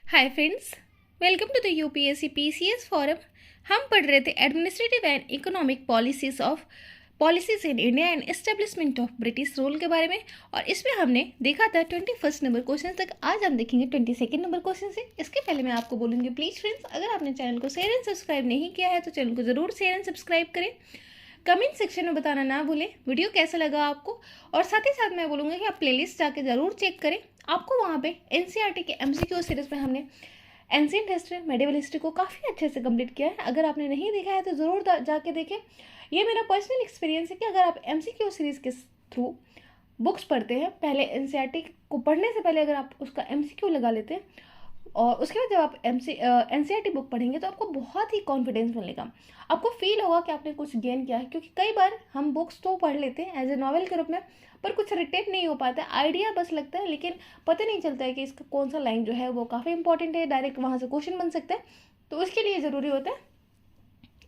Hi friends, welcome to the UPSC PCS forum. हम पढ़ रहे थे administrative and economic policies in India and establishment of British rule के बारे में। और इसमें हमने देखा था 21 नंबर क्वेश्चन तक। आज हम देखेंगे 22 नंबर क्वेश्चन से। इसके पहले मैं आपको बोलूँगी, प्लीज़ फ्रेंड्स, अगर आपने चैनल को शेयर एंड सब्सक्राइब नहीं किया है तो चैनल को ज़रूर शेयर एंड सब्सक्राइब करें। कमेंट सेक्शन में बताना ना भूलें वीडियो कैसा लगा आपको। और साथ ही साथ मैं बोलूँगी कि आप प्लेलिस्ट जाके ज़रूर चेक करें। आपको वहाँ पे एनसीईआरटी के एमसीक्यू सीरीज में हमने एंशिएंट हिस्ट्री, मेडिवल हिस्ट्री को काफ़ी अच्छे से कंप्लीट किया है। अगर आपने नहीं देखा है तो ज़रूर जाके देखें। ये मेरा पर्सनल एक्सपीरियंस है कि अगर आप एमसीक्यू सीरीज़ के थ्रू बुक्स पढ़ते हैं, पहले एनसीईआरटी को पढ़ने से पहले अगर आप उसका एमसीक्यू लगा लेते हैं और उसके बाद जब आप एनसीईआरटी बुक पढ़ेंगे तो आपको बहुत ही कॉन्फिडेंस मिलेगा। आपको फील होगा कि आपने कुछ गेन किया है, क्योंकि कई बार हम बुक्स तो पढ़ लेते हैं एज ए नॉवेल के रूप में, पर कुछ रिटेन नहीं हो पाता, आइडिया बस लगता है, लेकिन पता नहीं चलता है कि इसका कौन सा लाइन जो है वो काफ़ी इंपॉर्टेंट है, डायरेक्ट वहाँ से क्वेश्चन बन सकता है। तो उसके लिए ज़रूरी होता है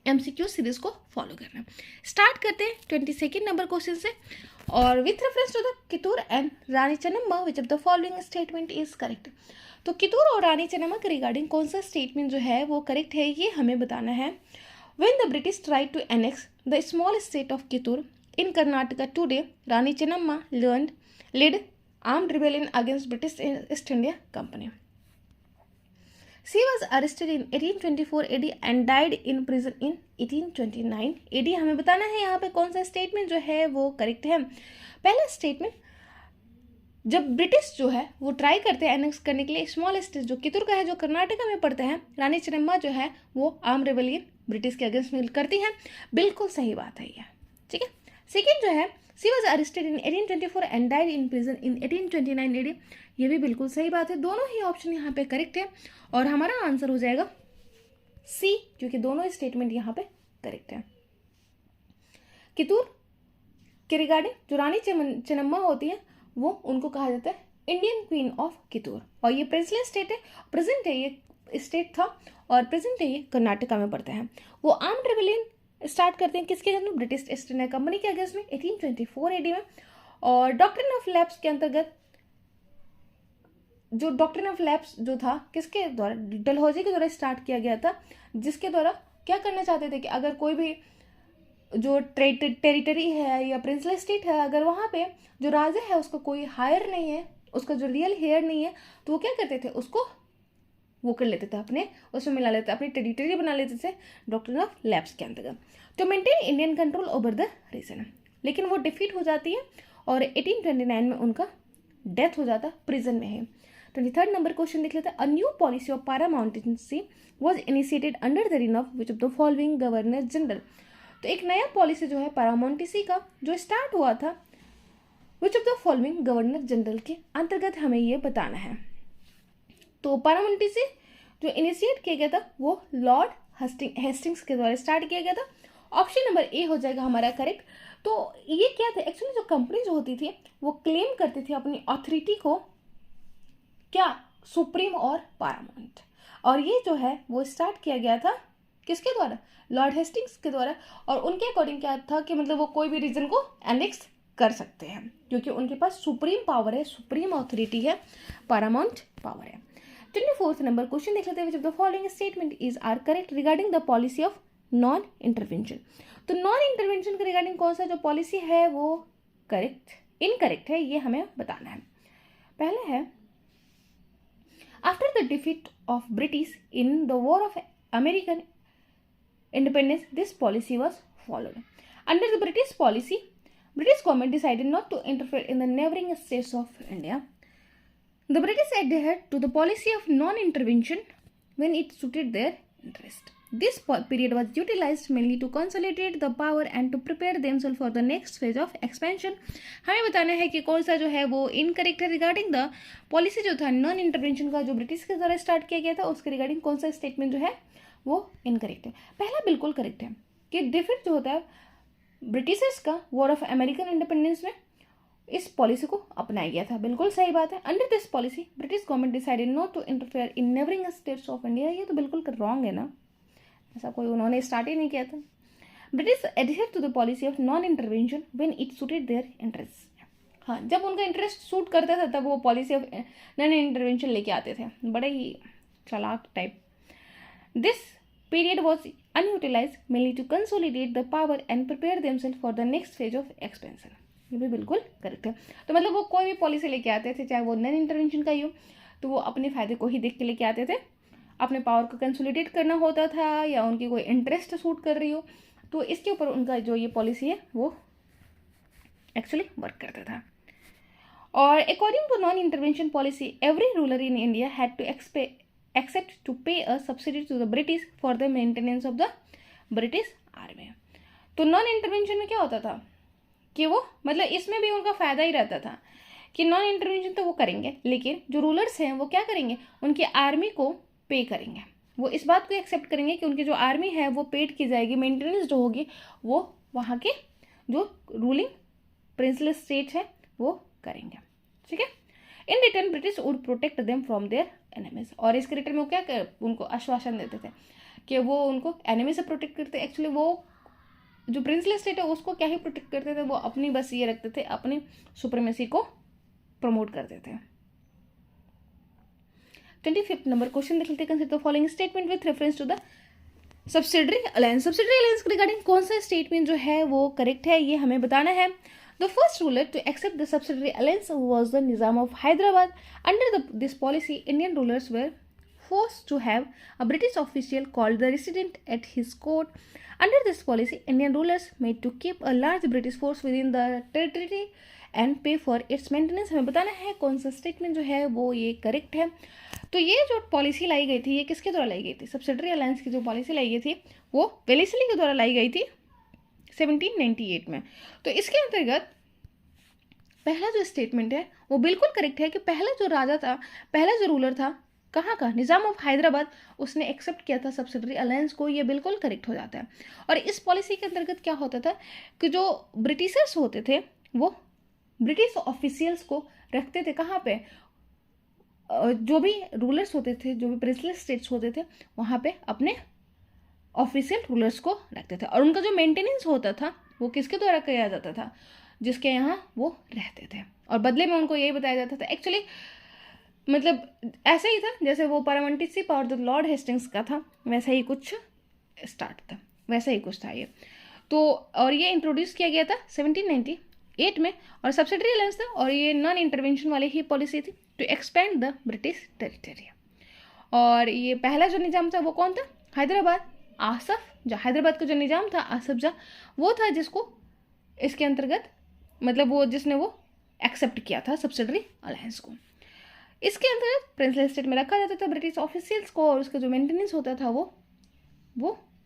एमसीक्यू सीरीज को फॉलो करना। स्टार्ट करते हैं 22 नंबर क्वेश्चन से। और with reference to the Kittur and Rani Chennamma which of the following statement is correct. तो कितूर और रानी चेन्नम्मा के रिगार्डिंग कौन सा स्टेटमेंट जो है वो करेक्ट है, ये हमें बताना है। When the British tried to annex the small state of Kittur in Karnataka today, Rani Chennamma led armed rebellion against British East India Company. She was arrested in 1824 AD and died in prison in 1829 AD। हमें बताना है यहाँ पे कौन सा statement जो है वो करेक्ट है। पहला स्टेटमेंट, जब ब्रिटिश जो है वो ट्राई करते हैं एनेक्स करने के लिए स्मॉल स्टेट जो कितूर का है, जो कर्नाटका में पड़ता है, रानी चेन्नम्मा जो है वो आर्म रेबेलियन ब्रिटिश के अगेंस्ट में करती है। बिल्कुल सही बात है ये, ठीक है। सेकेंड जो है, she was arrested in 1824 and died in prison in 1829 AD, ये भी बिल्कुल सही बात है। दोनों ही ऑप्शन यहाँ पे करेक्ट है और हमारा आंसर हो जाएगा सी, क्योंकि दोनों स्टेटमेंट यहाँ पे करेक्ट है। कितूर के रिगार्डिंग जो रानी चेन्नम्मा होती है वो उनको कहा जाता है इंडियन क्वीन ऑफ कितूर, और ये प्रिंसलेस स्टेट है, प्रेजेंट है ये स्टेट था और प्रेजेंट है ये कर्नाटका में पड़ता है। वो आर्म्ड रेबेलियन स्टार्ट करते हैं किसके अगेंस्ट में, ब्रिटिश ईस्ट इंडिया कंपनी के अगेंस्ट में 1824 AD में। और डॉक्ट्रिन ऑफ लैप्स के अंतर्गत, जो डॉक्ट्रिन ऑफ लैप्स जो था किसके द्वारा, डलहौजी के द्वारा स्टार्ट किया गया था, जिसके द्वारा क्या करना चाहते थे कि अगर कोई भी जो टेरिटरी है या प्रिंसलेस स्टेट है, अगर वहाँ पे जो राजा है उसका कोई हायर नहीं है, उसका जो रियल हेयर नहीं है, तो वो क्या करते थे, उसको वो कर लेते थे, अपने उसमें मिला लेते थे, अपनी टेरिटरी बना लेते थे डॉक्ट्रिन ऑफ लैप्स के अंतर्गत, तो maintain Indian control over the region. लेकिन वो डिफीट हो जाती है और 1829 में उनका डेथ हो जाता, प्रिजन में है। 23 नंबर क्वेश्चन देख लेते हैं। A new policy of paramountcy was initiated under the reign of which of the following governor general. तो एक नया पॉलिसी जो है पैरामाउंटेंसी का जो स्टार्ट हुआ था, विच of the following governor general के अंतर्गत हमें ये बताना है। तो पैरामाउंटेंसी जो इनिशिएट किया गया था वो लॉर्ड हेस्टिंग्स के द्वारा स्टार्ट किया गया था। ऑप्शन नंबर ए हो जाएगा हमारा करेक्ट। तो ये क्या था, एक्चुअली जो कंपनी जो होती थी वो क्लेम करती थी अपनी अथॉरिटी को, क्या, सुप्रीम और पैरामाउंट, और ये जो है वो स्टार्ट किया गया था किसके द्वारा, लॉर्ड हेस्टिंग्स के द्वारा। और उनके अकॉर्डिंग क्या था कि मतलब वो कोई भी रीजन को एनेक्स कर सकते हैं, क्योंकि उनके पास सुप्रीम पावर है, सुप्रीम अथॉरिटी है, पैरामाउंट पावर है। 24 नंबर क्वेश्चन देख लेते हैं। Which of the following statement is are correct regarding the policy of non intervention. तो नॉन इंटरवेंशन के रिगार्डिंग कौन सा जो पॉलिसी है वो करेक्ट, इनकरेक्ट है, ये हमें बताना है। पहला है, after the defeat of British in the war of American independence this policy was followed. Under the British policy, British government decided not to interfere in the neighboring states of India. The British adhered to the policy of non-intervention when it suited their interest. This period was utilized mainly to consolidate the power and to prepare themselves for the next phase of expansion. हमें बताना है कि कौन सा जो है वो incorrect है रिगार्डिंग द पॉलिसी जो था नॉन इंटरवेंशन का, जो ब्रिटिश के द्वारा स्टार्ट किया गया था, उसके रिगार्डिंग कौन सा स्टेटमेंट जो है वो इनकरेक्ट है। पहला बिल्कुल करेक्ट है कि डिफीट जो होता है ब्रिटिशर्स का वॉर ऑफ अमेरिकन इंडिपेंडेंस में इस पॉलिसी को अपनाया गया था, बिल्कुल सही बात है। Under this policy British government decided not to interfere in neighbouring states of India, ये तो बिल्कुल रॉन्ग है ना, ऐसा कोई उन्होंने स्टार्ट ही नहीं किया था। British adhere to the policy of non intervention when it suited their interest. हाँ, जब उनका इंटरेस्ट सूट करता था तब वो पॉलिसी ऑफ नॉन इंटरवेंशन लेके आते थे, बड़े ही चालाक type. This period was unutilized mainly to consolidate the power and prepare themselves for the next phase of expansion। ये भी बिल्कुल करेक्ट है। तो मतलब वो कोई भी पॉलिसी लेके आते थे, चाहे वो नॉन इंटरवेंशन का ही हो, तो वो अपने फायदे को ही देख के लेके आते थे। अपने पावर को कंसोलिडेट करना होता था या उनकी कोई इंटरेस्ट सूट कर रही हो, तो इसके ऊपर उनका जो ये पॉलिसी है वो एक्चुअली वर्क करता था। और according to non intervention policy, every ruler in India had to accept to pay a subsidy to the British for the maintenance of the British army। तो नॉन इंटरवेंशन में क्या होता था कि वो मतलब इसमें भी उनका फायदा ही रहता था कि नॉन इंटरवेंशन तो वो करेंगे, लेकिन जो रूलर्स हैं वो क्या करेंगे, उनकी आर्मी को पे करेंगे। वो इस बात को एक्सेप्ट करेंगे कि उनकी जो आर्मी है वो पेड की जाएगी, मेंटेनेंस जो होगी वो वहाँ के जो रूलिंग प्रिंसली स्टेट है वो करेंगे। ठीक है। In return British would protect them from their enemies. और इसके रिटर्न में वो क्या उनको आश्वासन देते थे कि वो उनको एनिमी से प्रोटेक्ट करते। एक्चुअली वो जो प्रिंसली स्टेट है उसको क्या ही प्रोटेक्ट करते थे, वो अपनी बस ये रखते थे, अपनी सुप्रीमेसी को प्रमोट करते थे। 25 नंबर क्वेश्चन देख लेते हैं। Consider the following statement with reference to the subsidiary alliance. Subsidiary alliance के रिगार्डिंग कौन सा स्टेटमेंट जो है वो करेक्ट है, ये हमें बताना है। The first ruler to accept the subsidiary alliance was the Nizam of Hyderabad. Under this policy, Indian rulers were forced to have a British official called the resident at his court. Under this policy, Indian rulers made to keep a large British force within the territory and pay for its maintenance। हमें बताना है कौन सा statement जो है वो ये correct है। तो ये जो पॉलिसी लाई गई थी ये किसके द्वारा लाई गई थी, सब्सिडरी अलायंस की जो पॉलिसी लाई गई थी वो वेलेस्ली के द्वारा लाई गई थी 1798 में। तो इसके अंतर्गत पहला जो स्टेटमेंट है वो बिल्कुल करेक्ट है कि पहला जो राजा था, पहला जो रूलर था कहाँ का, निज़ाम ऑफ हैदराबाद, उसने एक्सेप्ट किया था सब्सिडरी अलायंस को। ये बिल्कुल करेक्ट हो जाता है। और इस पॉलिसी के अंतर्गत क्या होता था कि जो ब्रिटिशर्स होते थे वो ब्रिटिश ऑफिशियल्स को रखते थे कहाँ पे, जो भी रूलर्स होते थे, जो भी प्रिंसली स्टेट्स होते थे वहाँ पे अपने ऑफिशियल रूलर्स को रखते थे। और उनका जो मेंटेनेंस होता था वो किसके द्वारा किया जाता था, जिसके यहाँ वो रहते थे। और बदले में उनको यही बताया जाता था। एक्चुअली मतलब ऐसा ही था जैसे वो पार्लियामेंट्री पावर जो लॉर्ड हेस्टिंग्स का था, वैसा ही कुछ स्टार्ट था, वैसा ही कुछ था ये। तो और ये इंट्रोड्यूस किया गया था 1798 में, और सब्सिडरी अलायंस था, और ये नॉन इंटरवेंशन वाली ही पॉलिसी थी to expand the British territory. और ये पहला जो निज़ाम था वो कौन था, हैदराबाद आसफ, जो हैदराबाद का जो निज़ाम था आसफ जा, वो था जिसको इसके अंतर्गत मतलब वो जिसने वो एक्सेप्ट किया था सब्सिडरी अलायंस को। इसके अंतर्गत प्रिंसली स्टेट में रखा जाता था ब्रिटिश ऑफिशियल्स को, और उसका जो मेंटेनेंस होता था वो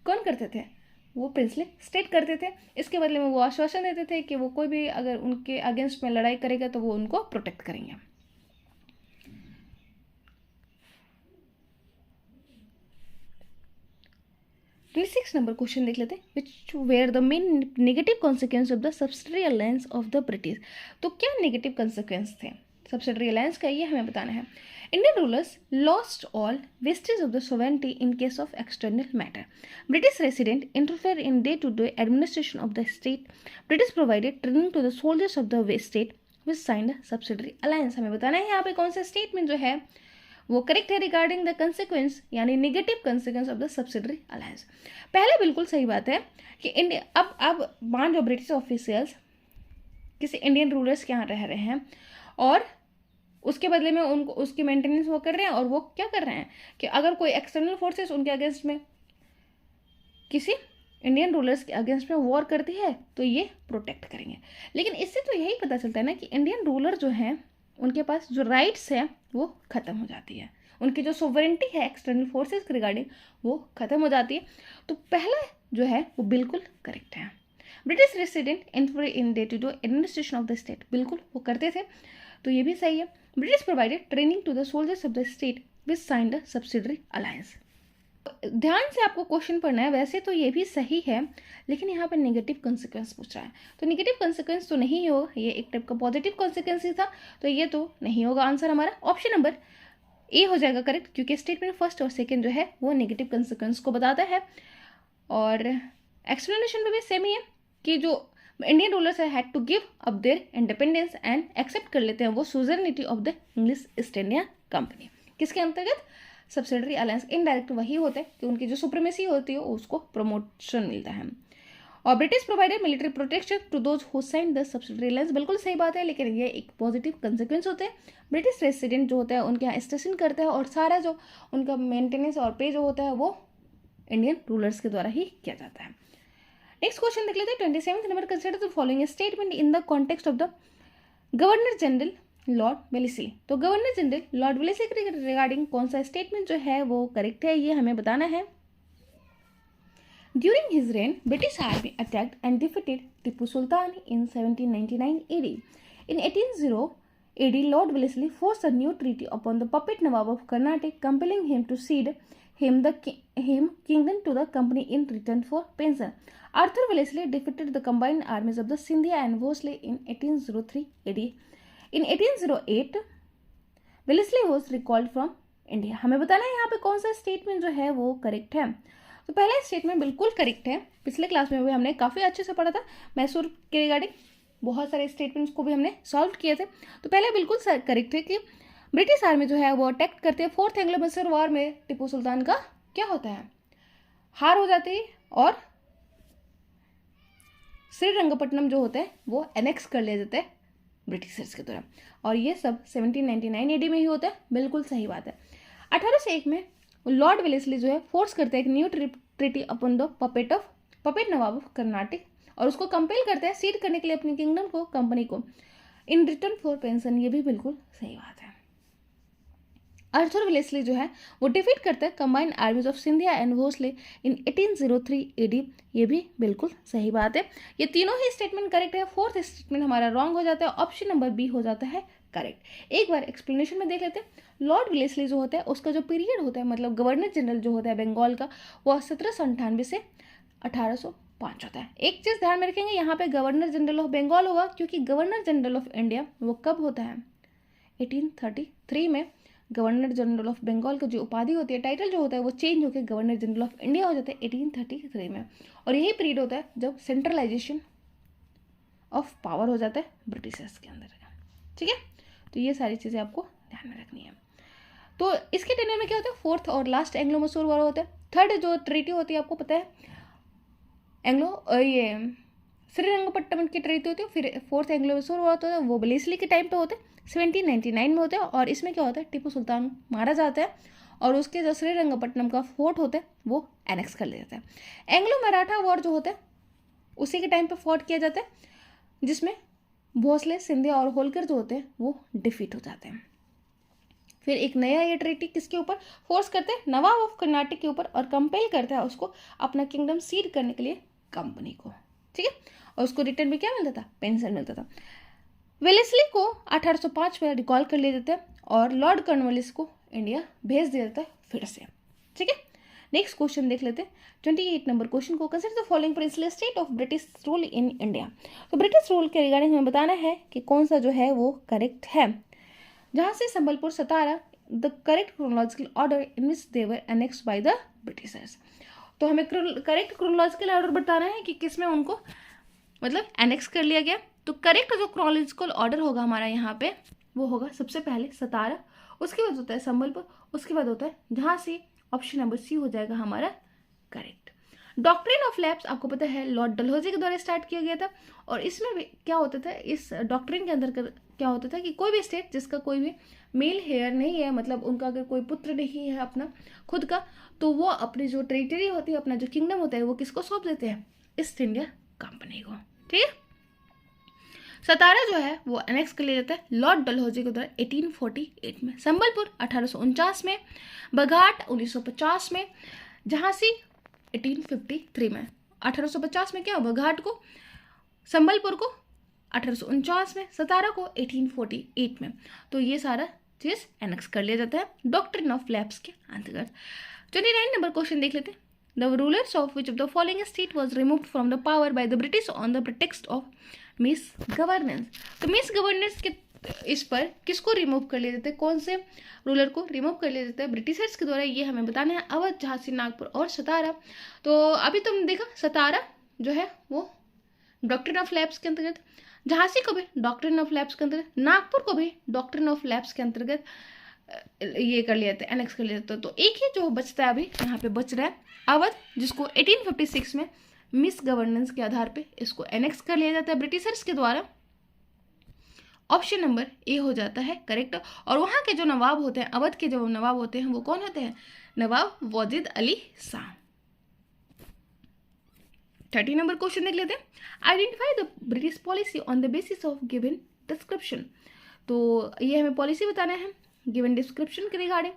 कौन करते थे, वो प्रिंसली स्टेट करते थे। इसके बदले में वो आश्वासन देते थे कि वो कोई भी अगर उनके अगेंस्ट में लड़ाई करेगा तो वो उनको प्रोटेक्ट करेंगे। सिक्स नंबर क्वेश्चन देख लेते हैं। Which were the main negative consequence of the subsidiary alliance of the British. तो क्या नेगेटिव कॉन्सिक्वेंस थे सब्सिडरी अलायंस का, ये हमें बताना है। Indian rulers lost all vestige of the sovereignty in case of external matter. British resident interfere in day to day administration of the state. British provided training to the soldiers of the west state which signed subsidiary alliance. हमें बताना है यहाँ पे कौन सा statement जो है वो करेक्ट है रिगार्डिंग द कंसिक्वेंस यानी negative consequence of the subsidiary alliance. पहले बिल्कुल सही बात है कि इंडिया अब मान जो ब्रिटिश ऑफिशियल्स किसी इंडियन रूलर्स के यहाँ रह रहे हैं और उसके बदले में उनको उसकी मेंटेनेंस वो कर रहे हैं, और वो क्या कर रहे हैं कि अगर कोई एक्सटर्नल फोर्सेस उनके अगेंस्ट में किसी इंडियन रूलर्स के अगेंस्ट में वॉर करती है तो ये प्रोटेक्ट करेंगे। लेकिन इससे तो यही पता चलता है ना कि इंडियन रूलर जो हैं उनके पास जो राइट्स हैं वो ख़त्म हो जाती है, उनकी जो सोवरेनिटी है एक्सटर्नल फोर्सेस के रिगार्डिंग वो ख़त्म हो जाती है। तो पहला जो है वो बिल्कुल करेक्ट है। British resident in day to day administration of the state, बिल्कुल वो करते थे, तो ये भी सही है। British provided training to the soldiers of the state which signed the subsidiary alliance. ध्यान से आपको क्वेश्चन पढ़ना है, वैसे तो ये भी सही है लेकिन यहाँ पे नेगेटिव कॉन्सिक्वेंस पूछ रहा है, तो नेगेटिव कॉन्सिक्वेंस तो नहीं होगा, ये एक टाइप का पॉजिटिव कॉन्सिक्वेंस ही था, तो ये तो नहीं होगा। आंसर हमारा ऑप्शन नंबर ए हो जाएगा करेक्ट, क्योंकि स्टेटमेंट फर्स्ट और सेकंड जो है वो नेगेटिव कॉन्सिक्वेंस को बताता है। और एक्सप्लेनेशन में भी सेम ही है कि जो Indian rulers had to give up their independence and accept कर लेते हैं वो suzerainty of the English East India Company. किसके अंतर्गत, सब्सिडरी अलायंस इनडायरेक्ट वही होते हैं कि उनकी जो सुप्रीमेसी होती है उसको प्रमोशन मिलता है। और British provided military protection to those who sign the subsidiary alliance, बिल्कुल सही बात है, लेकिन ये एक पॉजिटिव कंसिक्वेंस होते हैं। ब्रिटिश रेसिडेंट जो होता है उनके यहाँ स्टेशन करते हैं और सारा जो उनका मेंटेनेंस और पे जो होता है वो इंडियन रूलर्स के द्वारा ही किया जाता है। नेक्स्ट क्वेश्चन देख लेते हैं 27 number, consider the following statement in the context of the governor general Lord Wellesley. तो गवर्नर जनरल लॉर्ड वेलेस्ली के रिगार्डिंग कौन सा स्टेटमेंट जो है वो करेक्ट है, ये हमें बताना है। During his reign, British army attacked and defeated Tipu Sultan in 1799 AD. In 1800 AD, Lord Wellesley forced a new treaty upon the puppet Nawab of Carnatic, compelling him to cede him kingdom to the company in return for pension. Arthur Wellesley defeated the combined armies of the Scindia and Wolseley in 1803 AD. In 1808, Wellesley was recalled from India. हमें बताना है यहाँ पे कौन सा statement जो है वो करेक्ट है। तो पहला स्टेटमेंट बिल्कुल करेक्ट है, पिछले क्लास में भी हमने काफ़ी अच्छे से पढ़ा था मैसूर के रिगार्डिंग, बहुत सारे स्टेटमेंट्स को भी हमने सॉल्व किए थे। तो पहले बिल्कुल करेक्ट है कि ब्रिटिश आर्मी जो है वो अटैक करती है। फोर्थ एंग्लो मैसूर वॉर में टीपू सुल्तान का क्या होता है, हार हो जाती है और श्रीरंगपट्टनम जो होता है वो एनेक्स कर ले जाते हैं ब्रिटिशर्स के द्वारा, और ये सब 1799 एडी में ही होता है, बिल्कुल सही बात है। 1801 में लॉर्ड वेलेस्ली जो है फोर्स करते हैं एक new treaty upon the puppet Nawab of Karnataka, और उसको कंपेल करते हैं सीड करने के लिए अपनी किंगडम को कंपनी को इन रिटर्न फॉर पेंशन, ये भी बिल्कुल सही बात है। आर्थर वेलेस्ली जो है वो डिफीट करते हैं combined armies of Scindia and Bhonsle in 1803 AD, ये भी बिल्कुल सही बात है। ये तीनों ही स्टेटमेंट करेक्ट है। फोर्थ स्टेटमेंट हमारा रॉन्ग हो जाता है, ऑप्शन नंबर बी हो जाता है करेक्ट। एक बार एक्सप्लेनेशन में देख लेते हैं। लॉर्ड वेलेस्ली जो होता है उसका जो पीरियड होता है, मतलब गवर्नर जनरल जो होता है बंगाल का, वो 1798 से 1805 होता है। एक चीज़ ध्यान में रखेंगे, यहाँ पे गवर्नर जनरल ऑफ बंगाल होगा, क्योंकि गवर्नर जनरल ऑफ इंडिया वो कब होता है, 1833 में गवर्नर जनरल ऑफ बंगाल का जो उपाधि होती है, टाइटल जो होता है वो चेंज होकर गवर्नर जनरल ऑफ इंडिया हो जाता है 1833 में, और यही पीरियड होता है जब सेंट्रलाइजेशन ऑफ पावर हो जाता है ब्रिटिशर्स के अंदर। ठीक है, तो ये सारी चीज़ें आपको ध्यान में रखनी है। तो इसके टेन्योर में क्या होता है, फोर्थ और लास्ट एंग्लो मैसूर वॉर होता है। थर्ड जो ट्रीटी होती है आपको पता है ये श्रीरंगपट्टनम की ट्रीटी होती है। फिर फोर्थ एंग्लो मैसूर वॉर होता है, वो वेलेस्ली के टाइम पे होता है, 1799 में होता है, और इसमें क्या होता है, टीपू सुल्तान मारा जाता है और उसके जो श्रीरंगपट्टनम का फोर्ट होता है वो एनेक्स कर लिया जाता है। एंग्लो मराठा वॉर जो होता है उसी के टाइम पे फॉर्ट किया जाता है, जिसमें भोसले, सिंधिया और होलकर जो होते हैं वो डिफीट हो जाते हैं। फिर एक नया ये ट्रीटी किसके ऊपर फोर्स करते हैं, नवाब ऑफ कर्नाटक के ऊपर, और कंपेल करता है उसको अपना किंगडम सीड करने के लिए कंपनी को। ठीक है, और उसको रिटर्न में क्या मिलता था, पेंशन मिलता था। वेलेस्ली को 1805 में रिकॉल कर लिया जाता है और लॉर्ड कॉर्नवालिस को इंडिया भेज दिया जाता है फिर से। ठीक है, नेक्स्ट क्वेश्चन देख लेते हैं 28 नंबर क्वेश्चन को। Consider the following principle state of British rule in India. तो ब्रिटिश रूल के रिगार्डिंग हमें बताना है कि कौन सा जो है वो करेक्ट है। जहाँ से Sambalpur, Satara the correct chronological order in which they were annexed by the Britishers. तो हमें करेक्ट क्रोनोलॉजिकल ऑर्डर बताना है कि किसमें उनको मतलब एनेक्स कर लिया गया। तो करेक्ट जो क्रोनोलॉजिकल ऑर्डर होगा हमारा यहाँ पे वो होगा सबसे पहले सतारा, उसके बाद होता है संबलपुर, उसके बाद होता है झांसी, ऑप्शन नंबर सी हो जाएगा हमारा करेक्ट। डॉक्ट्रिन ऑफ लैप्स आपको पता है लॉर्ड डलहौजी के द्वारा स्टार्ट किया गया था, और इसमें भी क्या होता था, इस डॉक्ट्रिन के अंदर क्या होता था कि कोई भी स्टेट जिसका कोई भी मेल हेयर नहीं है, मतलब उनका अगर कोई पुत्र नहीं है अपना खुद का, तो वो अपनी जो टेरिटरी होती है, अपना जो किंगडम होता है, वो किसको सौंप देते हैं, ईस्ट इंडिया कंपनी को। ठीक है, सतारा जो है वो एनेक्स कर लिया जाता है लॉर्ड डलहौजी के द्वारा 1848 में, संबलपुर 1849 में, बघाट 1950 में, झांसी 1853 में। 1850 में क्या, बघाट को, संबलपुर को 1849 में, सतारा को 1848 में। तो ये सारा चीज एनेक्स कर लिया जाता है डॉक्ट्रिन ऑफ लैप्स के अंतर्गत। 29 नंबर क्वेश्चन देख लेते हैं। The rulers of which of the following state was removed from the power by the British on the pretext of misgovernance। तो मिसगवर्नेंस के इस पर किसको रिमूव कर लिया जाता है, कौन से रूलर को रिमूव कर लिया जाता है ब्रिटिशर्स के द्वारा, ये हमें बताना है। अवध, झांसी, नागपुर और सतारा। तो अभी तुमने देखा सतारा जो है वो डॉक्ट्रिन ऑफ लैप्स के अंतर्गत, झांसी को भी डॉक्ट्रिन ऑफ लैप्स के अंतर्गत, नागपुर को भी डॉक्ट्रिन ऑफ लैप्स के अंतर्गत, ये कर लिया था, एनेक्स कर लिया था। तो एक ही जो बचता है अभी यहाँ पे बच रहा है अवध, जिसको 1856 में मिस गवर्नेंस के आधार पे इसको एनेक्स कर लिया जाता है ब्रिटिशर्स के द्वारा। ऑप्शन नंबर ए हो जाता है करेक्ट। और वहाँ के जो नवाब होते हैं, अवध के जो नवाब होते हैं, वो कौन होते हैं? नवाब वाजिद अली शाह। 30 नंबर क्वेश्चन देख लेते हैं। Identify the British policy on the basis of given description. तो ये हमें पॉलिसी बताना है गिवन डिस्क्रिप्शन के regarding.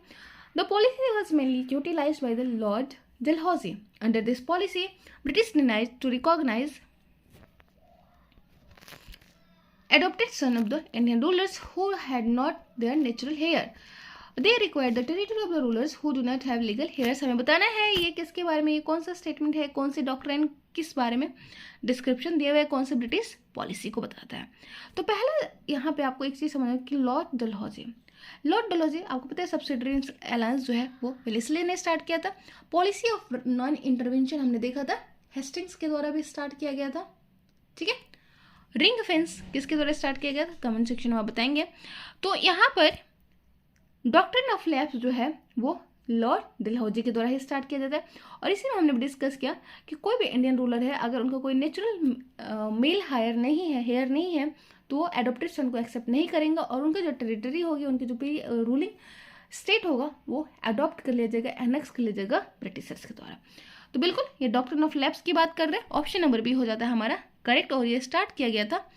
The policy was mainly utilised by the Lord Dalhousie. Under this policy British denied to recognise adopted son of the Indian rulers who had not their natural heir. They required the territory of the rulers who do not have legal heirs. हमें बताना है ये किसके बारे में, ये कौन सा स्टेटमेंट है, कौन सी डॉक्ट्राइन किस बारे में डिस्क्रिप्शन दिया हुआ है, कौन से ब्रिटिश पॉलिसी को बताता है। तो पहला यहाँ पे आपको एक चीज़ समझना कि लॉर्ड डलहौजी, आपको पता है सब्सिडरी अलायंस जो है वो वेलेस्ली ने स्टार्ट किया था। पॉलिसी ऑफ नॉन इंटरवेंशन हमने देखा था हेस्टिंग्स के द्वारा भी स्टार्ट किया गया था। ठीक है, रिंग फेंस किसके द्वारा स्टार्ट किया गया था, कमेंट सेक्शन में आप बताएंगे। तो यहाँ पर डॉक्ट्रिन ऑफ लैप्स जो है वो लॉर्ड डलहौजी के द्वारा ही स्टार्ट किया जाता है। और इसी में हमने डिस्कस किया कि कोई भी इंडियन रूलर है अगर उनका कोई नेचुरल मेल हेयर नहीं है तो वो एडॉप्टेड सन को एक्सेप्ट नहीं करेंगे और उनका जो टेरिटरी होगी, उनकी जो रूलिंग स्टेट होगा वो अडॉप्ट कर लिया जाएगा, एनेक्स कर लिया जाएगा ब्रिटिशर्स के द्वारा। तो बिल्कुल ये डॉक्ट्रिन ऑफ लैप्स की बात कर रहे हैं। ऑप्शन नंबर बी हो जाता है हमारा करेक्ट। और ये स्टार्ट किया गया था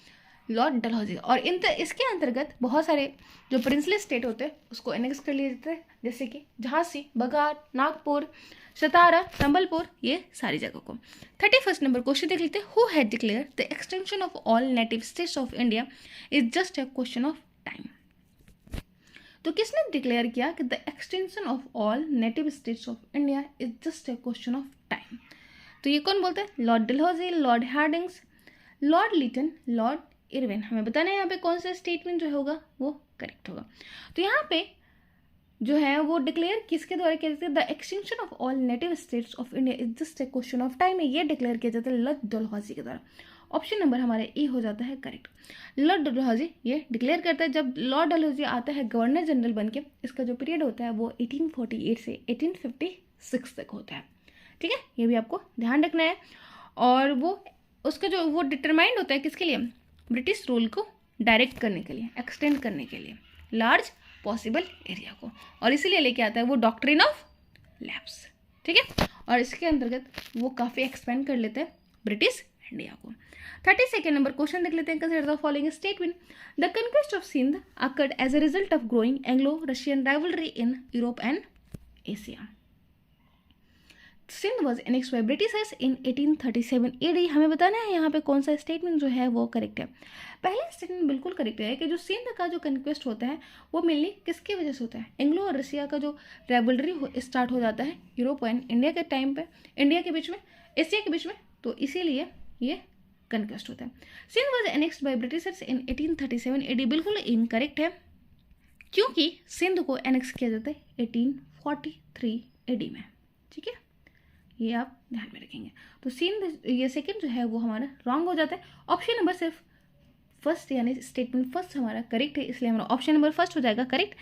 लॉर्ड डलहौजी। और इसके अंतर्गत बहुत सारे जो प्रिंसली स्टेट होते हैं उसको एनेक्स कर लिए जाते हैं, जैसे कि झांसी, बघाट, नागपुर, सतारा, संबलपुर, ये सारी जगह को। 31 नंबर क्वेश्चन देख लेते हैं। Who had declare the extension of all native states of India is just a question of time. तो किसने डिक्लेयर किया कि the extension of all native states of India is just a question of time? तो ये कौन बोलते हैं? Lord Dalhousie, Lord Hardinge, Lord Lytton, Lord Irwin. हमें बताना है यहाँ पे कौन सा स्टेटमेंट जो होगा वो करेक्ट होगा। तो यहाँ पे जो है वो डिक्लेयर किसके द्वारा किया जाता है? The extension of all native states of India is just a question of time है, ये डिक्लेयर किया जाता है लॉर्ड डलहौजी के द्वारा। ऑप्शन नंबर हमारे ए हो जाता है करेक्ट। लॉर्ड डलहौजी ये डिक्लेयर करता है। जब लॉर्ड डलहौजी आता है गवर्नर जनरल बन के, इसका जो पीरियड होता है वो 1848 से 1856 तक होता है। ठीक है, ये भी आपको ध्यान रखना है। और वो उसका जो वो डिटरमाइंड होता है किसके लिए? ब्रिटिश रूल को डायरेक्ट करने के लिए, एक्सटेंड करने के लिए लार्ज पॉसिबल एरिया को, और इसीलिए लेके आता है वो डॉक्ट्रिन ऑफ लैप्स। ठीक है, और इसके अंतर्गत वो काफ़ी एक्सपेंड कर लेते हैं ब्रिटिश इंडिया को। 32 नंबर क्वेश्चन देख लेते हैं। Consider the following statement. The conquest of Sindh occurred as a result of growing Anglo Russian rivalry in Europe and Asia. Sindh was annexed by Britishers in 1837 AD। हमें बताना है यहाँ पे कौन सा स्टेटमेंट जो है वो करेक्ट है। पहला स्टेटमेंट बिल्कुल करेक्ट है कि जो सिंध का जो कन्क्वेस्ट होता है वो मेनली किसकी वजह से होता है? एंग्लो और रशिया का जो राइवलरी स्टार्ट हो जाता है यूरोप एंड इंडिया के टाइम पे, इंडिया के बीच में, एशिया के बीच में, तो इसीलिए ये कन्क्वेस्ट होता है। Sindh was annexed by Britishers in 1837 AD बिल्कुल इनकरेक्ट है, क्योंकि सिंध को एनेक्स किया जाता है 1843 AD में। ठीक है, ये आप ध्यान में रखेंगे। तो सिंध ये सेकंड जो है वो हमारा रॉन्ग हो जाता है। ऑप्शन नंबर सिर्फ फर्स्ट यानी स्टेटमेंट फर्स्ट हमारा करेक्ट है, इसलिए हमारा ऑप्शन नंबर फर्स्ट हो जाएगा करेक्ट,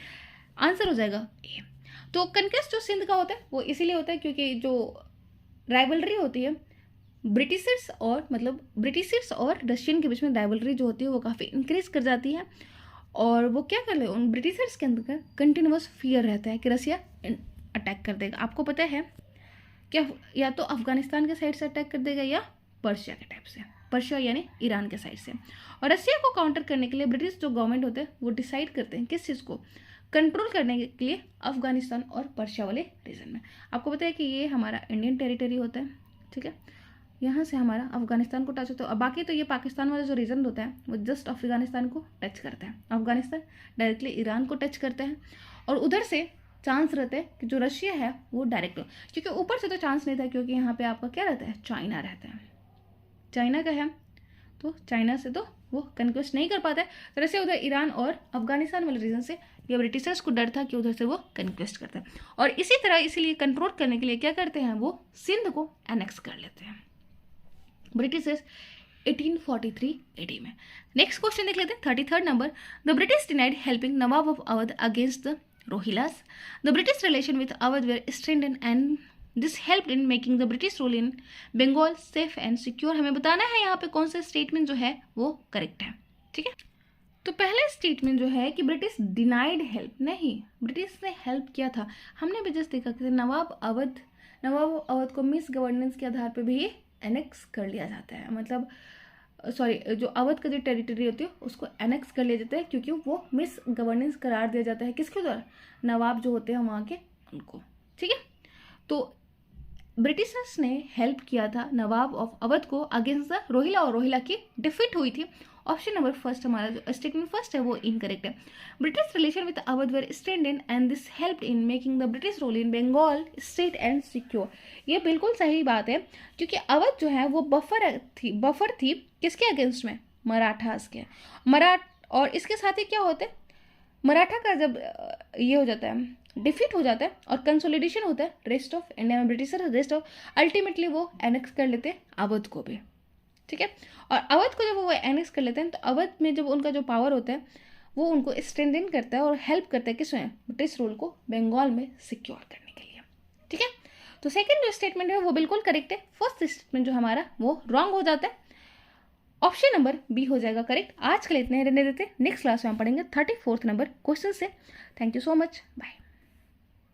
आंसर हो जाएगा ए। तो कन्क्वेस्ट जो सिंध का होता है वो इसीलिए होता है क्योंकि जो राइवलरी होती है ब्रिटिशर्स और रशियन के बीच में राइवलरी जो होती है वो काफ़ी इंक्रीज कर जाती है। और वो क्या कर ले, उन ब्रिटिशर्स के अंदर कंटिन्यूस फियर रहता है कि रशिया अटैक कर देगा। आपको पता है क्या, या तो अफगानिस्तान के साइड से अटैक कर देगा या पर्शिया के टाइप से, पर्शिया यानी ईरान के साइड से। और रशिया को काउंटर करने के लिए ब्रिटिश जो गवर्नमेंट होते हैं वो डिसाइड करते हैं किस चीज़ को कंट्रोल करने के लिए अफगानिस्तान और पर्शिया वाले रीजन में। आपको पता है कि ये हमारा इंडियन टेरिटरी होता है। ठीक है, यहाँ से हमारा अफगानिस्तान को टच होता है, और बाकी तो ये पाकिस्तान वाला जो रीजन होता है वो जस्ट अफगानिस्तान को टच करता है। अफगानिस्तान डायरेक्टली ईरान को टच करता है, और उधर से चांस रहते हैं कि जो रशिया है वो डायरेक्ट हो, क्योंकि ऊपर से तो चांस नहीं था क्योंकि यहाँ पे आपका क्या रहता है, चाइना रहता है, चाइना का है, तो चाइना से तो वो कन्क्वेस्ट नहीं कर पाता है। तो रशिया उधर ईरान और अफगानिस्तान वाले रीजन से या ब्रिटिशर्स को डर था कि उधर से वो कन्क्वेस्ट करता है, और इसी तरह इसीलिए कंट्रोल करने के लिए क्या करते हैं, वो सिंध को एनेक्स कर लेते हैं ब्रिटिशर्स 1843 AD में। नेक्स्ट क्वेश्चन देख लेते हैं 33 number. The British denied helping Nawab of Awadh against the Rohillas. The British relation with Awadh were strengthened and this helped in making the British rule in Bengal safe and secure. हमें बताना है यहाँ पे कौन सा स्टेटमेंट जो है वो करेक्ट है, ठीक है। तो पहला स्टेटमेंट जो है कि ब्रिटिश डिनाइड हेल्प, नहीं, ब्रिटिश ने हेल्प किया था। हमने भी जस्ट देखा कि नवाब अवध को मिस गवर्नेंस के आधार पर भी एनेक्स कर लिया जाता है, मतलब सॉरी, जो अवध का जो टेरिटरी होती है उसको एनेक्स कर लिया जाता है क्योंकि वो मिस गवर्नेंस करार दिया जाता है किसके द्वारा, नवाब जो होते हैं वहाँ के उनको, ठीक है। तो ब्रिटिशर्स ने हेल्प किया था नवाब ऑफ अवध को अगेंस्ट द रोहिला और रोहिला की डिफीट हुई थी। ऑप्शन नंबर फर्स्ट हमारा जो स्टेटमेंट फर्स्ट है वो इनकरेक्ट है। British relation with Awadh were strengthened and this helped in making the British rule in Bengal state and secure. ये बिल्कुल सही बात है क्योंकि अवध जो है वो बफर थी किसके अगेंस्ट में, मराठास के। और इसके साथ ही क्या होता है, मराठा का जब ये हो जाता है, डिफीट हो जाता है और कंसोलिडेशन होता है रेस्ट ऑफ इंडिया में, ब्रिटिशर रेस्ट ऑफ अल्टीमेटली वो एनेक्स कर लेते हैं अवध को भी, ठीक है। और अवध को जब वो एनेक्स कर लेते हैं तो अवध में जब उनका जो पावर होता है वो उनको स्ट्रेंथन करता है और हेल्प करता है किसमें, ब्रिटिश रूल को बंगाल में सिक्योर करने के लिए, ठीक है। तो सेकेंड जो स्टेटमेंट है वो बिल्कुल करेक्ट है। फर्स्ट स्टेटमेंट जो हमारा वो रॉन्ग हो जाता है, ऑप्शन नंबर बी हो जाएगा करेक्ट। आज के लिए इतने रहने देते, नेक्स्ट क्लास में हम पढ़ेंगे 34th नंबर क्वेश्चन से। Thank you so much, bye.